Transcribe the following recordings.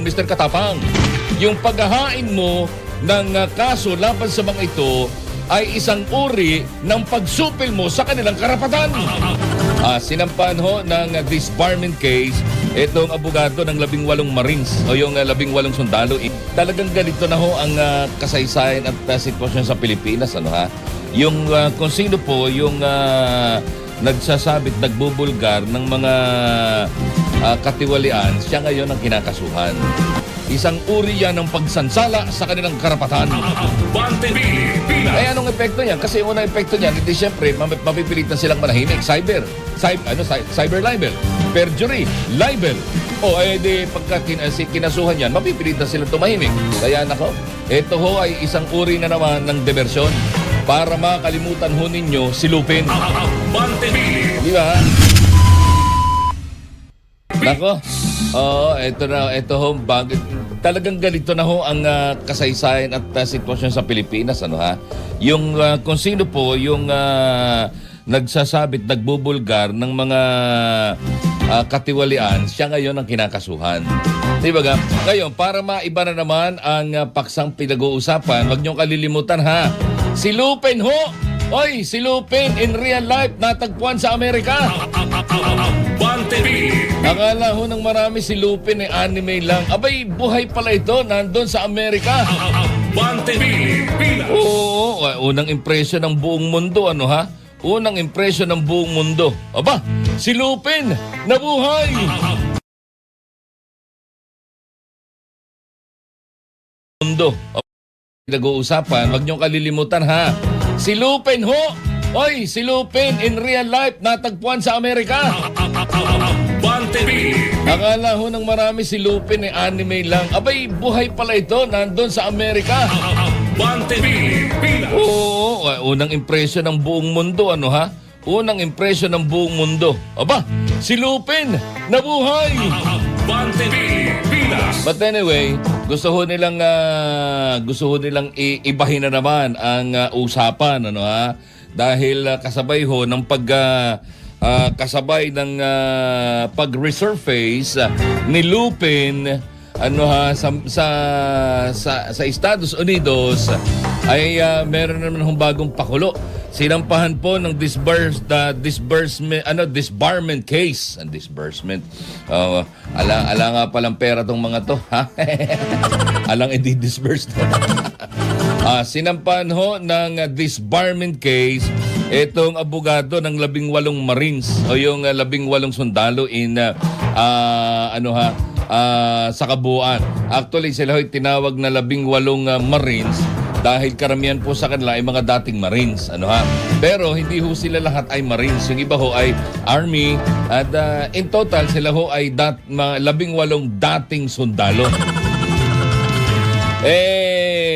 Mr. Katapang. Yung paghahain mo ng kaso laban sa mga ito ay isang uri ng pagsupil mo sa kanilang karapatan. Sinampahan ho ng disbarment case itong abogado ng 18 Marines o yung 18 sundalo. Talagang ganito na ho ang kasaysayan at sitwasyon sa Pilipinas. Yung kung sino po yung nagsasabit, nagbubulgar ng mga katiwalian, siya ngayon ang kinakasuhan. Isang uri yan ng pagsansala sa kanilang karapatan. Ay, anong epekto niyan? Kasi unang epekto niyan, hindi siyempre, mapipilitan silang manahimik. Cyber libel, perjury, libel. O ay di pagka kinasuhan yan, mapipilitan silang tumahimik. Kaya nako, ito ho ay isang uri na naman ng diversyon para makalimutan ho ninyo si Lupin. Di ba? Nako, ito ho, talagang ganito na ho ang kasaysayan at sitwasyon sa Pilipinas. Yung kung sino po yung nagsasabit, nagbubulgar ng mga katiwalian, siya ngayon ang kinakasuhan. Di ba? Ngayon, para maiba na naman ang paksang pinag-uusapan, huwag niyong kalilimutan si Lupin ho! Oy, si Lupin in real life natagpuan sa Amerika. Akala ho ng marami si Lupin ay anime lang. Abay, buhay pala ito, nandun sa Amerika. Oo, unang impresyon ng buong mundo, Unang impresyon ng buong mundo. Aba, si Lupin, nabuhay! Mundo. Nag-uusapan, wag niyong kalilimutan si Lupin ho! Oy, si Lupin in real life natagpuan sa Amerika. Akala ho ng marami si Lupin ay anime lang. Abay, buhay pala ito, nandun sa Amerika. Oo, unang impresyon ng buong mundo, Unang impresyon ng buong mundo. Aba, si Lupin, nabuhay! But anyway, gusto ho nilang ibahin na naman ang usapan, dahil kasabay ho ng kasabay ng pag-resurface ni Lupin sa Estados Unidos ay meron naman hong bagong pakulo. Sinampahan po ng disbarment case. Ang disbursement. Ala nga palang pera tong mga to. Alang i-disburse. Sinampahan ho ng disbarment case itong abogado ng 18 Marines o yung 18 sundalo sa kabuuan. Actually, sila ho'y tinawag na 18 Marines dahil karamihan po sa kanila ay mga dating Marines. Pero hindi ho sila lahat ay Marines. Yung iba ho ay Army at in total sila ho ay 18 dating sundalo.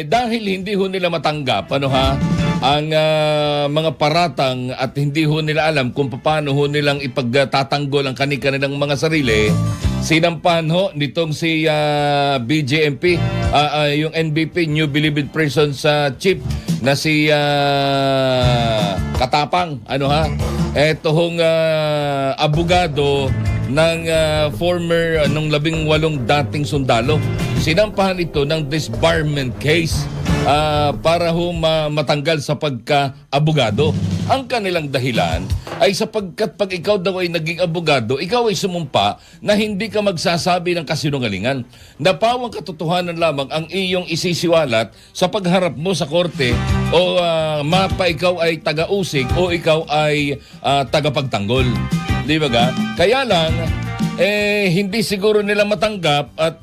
Dahil hindi ho nila matanggap ang mga paratang at hindi ho nila alam kung paano ho nilang ipagtatanggol ang kanilang mga sarili, sinampahan ho nitong si BJMP, yung NBP, New Bilibid Prisons Chief na si Katapang. Ito hong abogado ng former nung 18 dating sundalo. Sinampahan ito ng disbarment case para ho matanggal sa pagka-abogado. Ang kanilang dahilan ay sapagkat pag ikaw daw ay naging abogado, ikaw ay sumumpa na hindi ka magsasabi ng kasinungalingan. Napawang katotohanan lamang ang iyong isisiwalat sa pagharap mo sa korte o mapa ikaw ay taga-usig o ikaw ay tagapagtanggol. Di ba ga? Kaya lang, hindi siguro nila matanggap at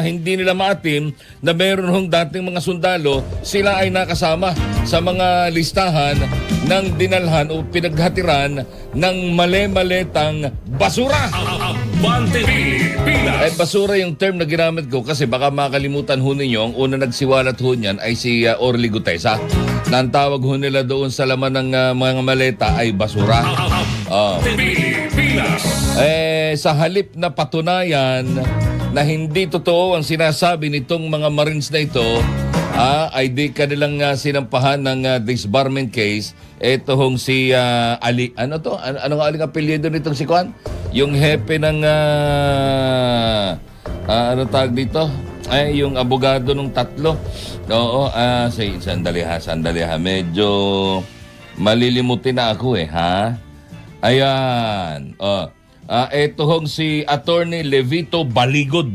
hindi nila maatim na meron hong dating mga sundalo, sila ay nakasama sa mga listahan ng dinalhan o pinaghatiran ng mali-maletang basura. Basura yung term na ginamit ko kasi baka makalimutan ho ninyo, ang una nagsiwalat ho niyan ay si Orly Gutesa. Na ang tawag ho nila doon sa laman ng mga maleta ay basura. Sa halip na patunayan na hindi totoo ang sinasabi nitong mga Marines na ito, ay di kanilang sinampahan ng disbarment case. Ito hong si Ali, ano nga aling apelyido nitong si Kwan? Yung hepe ng ano tawag dito? Ay, yung abogado nung tatlo. Oo, sandali ha. Medyo malilimutin na ako ha. Ayan. Ito hong si Attorney Levito Baligod.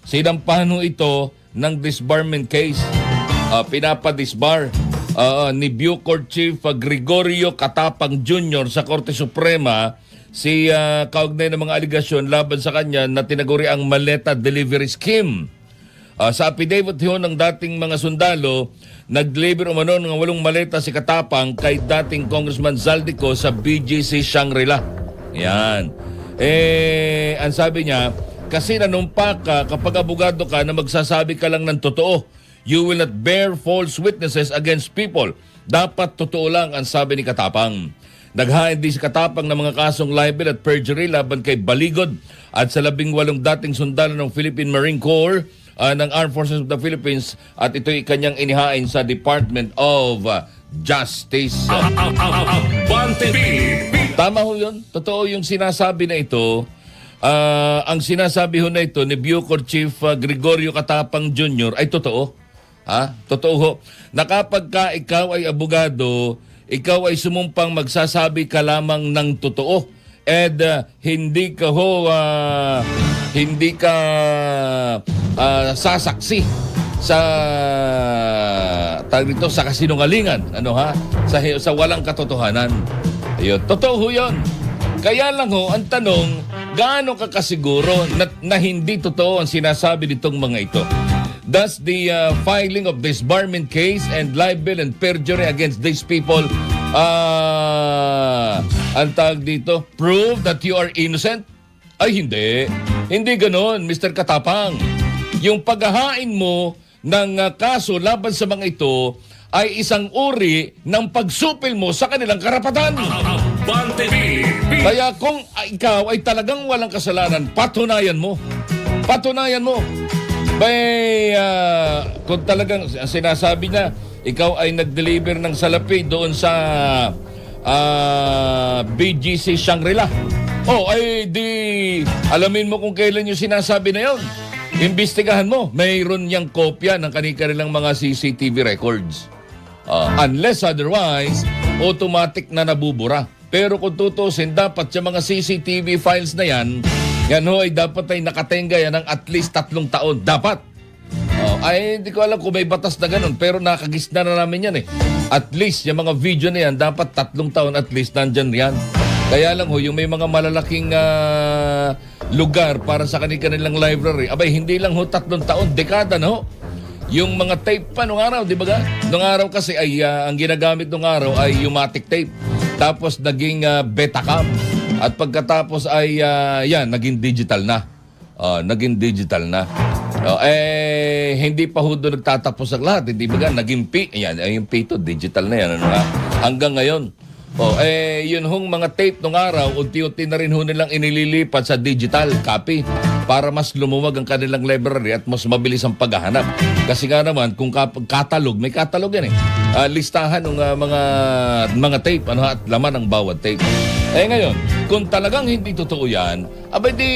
Sinampahan ho ito ng disbarment case. Pinapadisbar ni Bucor Chief Gregorio Katapang Jr. sa Korte Suprema si kaugnay ng mga aligasyon laban sa kanya na tinaguri ang maleta delivery scheme. Sa affidavit ho ng dating mga sundalo, nag-deliver umano ng 8 maleta si Katapang kay dating Congressman Zaldico sa BGC Shangri-La. Yan. Ang sabi niya, kasi nanumpa ka kapag abogado ka na magsasabi ka lang ng totoo. You will not bear false witnesses against people. Dapat totoo lang ang sabi ni Katapang. Naghain din si Katapang ng mga kasong libel at perjury laban kay Baligod at sa 18 dating sundalo ng Philippine Marine Corps ng Armed Forces of the Philippines at ito'y kanyang inihain sa Department of Justice. Tama ho yun. Totoo yung sinasabi na ito. Ang sinasabi ho na ito ni Bucor Chief Gregorio Katapang Jr. ay totoo. Totoo ho. Na kapag ka ikaw ay abogado, ikaw ay sumumpang magsasabi ka lamang ng totoo. And hindi ka sasaksi sa sa kasinungalingan, sa walang katotohanan. Ayun, totoo ho 'yon. Kaya lang ho, ang tanong, gaano ka kasiguro na hindi totoo ang sinasabi nitong mga ito? Does the filing of disbarment case and libel and perjury against these people ang tawag dito, prove that you are innocent? Ay, hindi. Hindi ganon, Mr. Katapang. Yung paghahain mo ng kaso laban sa mga ito ay isang uri ng pagsupil mo sa kanilang karapatan. Kaya kung ikaw ay talagang walang kasalanan, patunayan mo. Patunayan mo. Kung talagang sinasabi na ikaw ay nag-deliver ng salapi doon sa BGC Shangri-La, ay di alamin mo kung kailan yung sinasabi na yon. Imbestigahan mo. Mayroon niyang kopya ng kanilang mga CCTV records. Unless otherwise, automatic na nabubura. Pero kung tutusin, dapat sa mga CCTV files na yan ho ay dapat ay nakatenga yan ng at least 3 taon. Dapat. Hindi ko alam kung may batas na ganun, pero nakagisna na namin yan At least, yung mga video na yan, dapat 3 taon at least nandyan yan. Kaya lang yung may mga malalaking lugar para sa kanilang library, hindi lang 3 taon, dekada Yung mga tape pa nung araw, di ba? Nung araw kasi ay ang ginagamit nung araw ay Umatic tape. Tapos naging Betacam. At pagkatapos ay naging digital na. Naging digital na. Hindi pa ho doon nagtatapos ang lahat. Hindi ba? Naging yung P2, digital na yan. Hanggang ngayon. Yun hong mga tape nung araw, unti-unti na rin ho nilang inililipat sa digital copy para mas lumuwag ang kanilang library at mas mabilis ang paghahanap. Kasi nga naman, kung catalog, may catalog yan listahan ng mga tape at laman ng bawat tape. Ngayon, kung talagang hindi totoo yan, di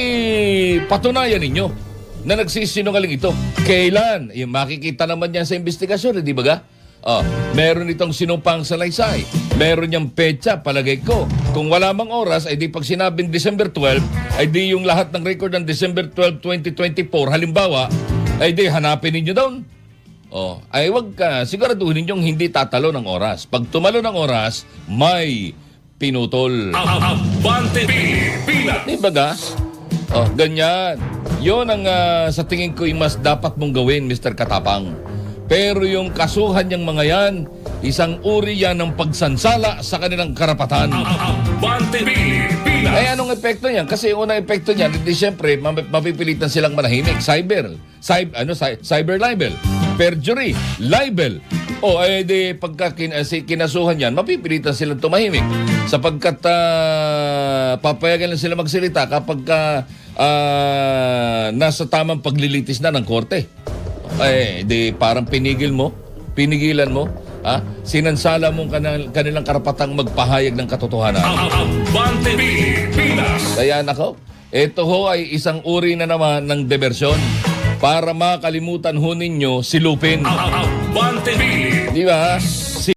patunayan ninyo na nagsisinungaling ito. Kailan? Makikita naman yan sa investigasyon, di ba ga? Meron itong sinumpang salaysay. Meron niyang petsa, palagay ko. Kung wala mang oras, ay di pag sinabing December 12, ay di yung lahat ng record ng December 12, 2024, halimbawa, ay di hanapin ninyo doon. Ay wag ka, siguraduhin ninyong hindi tatalo ng oras. Pag tumalo ng oras, may pinutol. Di ba ga? Ganyan. Yun ang sa tingin ko yung mas dapat mong gawin, Mr. Katapang. Pero yung kasuhan niyang mga yan, isang uri yan ng pagsansala sa kanilang karapatan. Anong epekto niyan? Kasi yung unang epekto niyan, hindi siyempre, mapipilitan silang manahimik. Cyber libel, perjury, libel. Di pagka kinasuhan yan, mapipilitan silang tumahimik. Sapagkat papayagan lang sila magsalita kapag nasa tamang paglilitis na ng korte. Di parang pinigilan mo, sinansala mong kanilang karapatang magpahayag ng katotohanan. Kaya nako, ito ho ay isang uri na naman ng diversyon para makalimutan ho ninyo si Lupin. Abante TV. Di ba?